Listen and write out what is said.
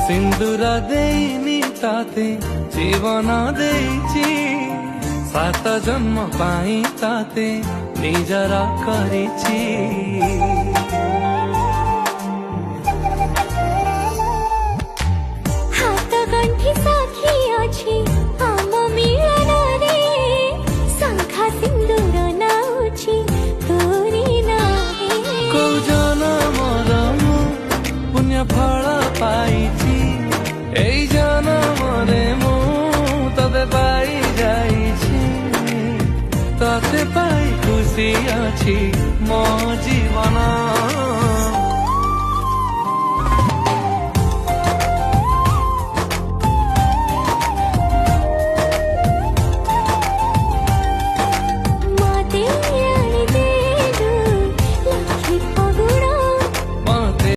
सिंदूर देनी ताते जीवन देइची सात जन्म पाई ताते निजर करिची हात गंठी साखी अछि आम मिलन रे शंखा सिंदूर नाउछि तोरी नाहे को जनमर मु पुण्य फल पाइची এই জনমরে মু তবে পাই যাইছি তাতে পাই খুশি আছি মো জীবন।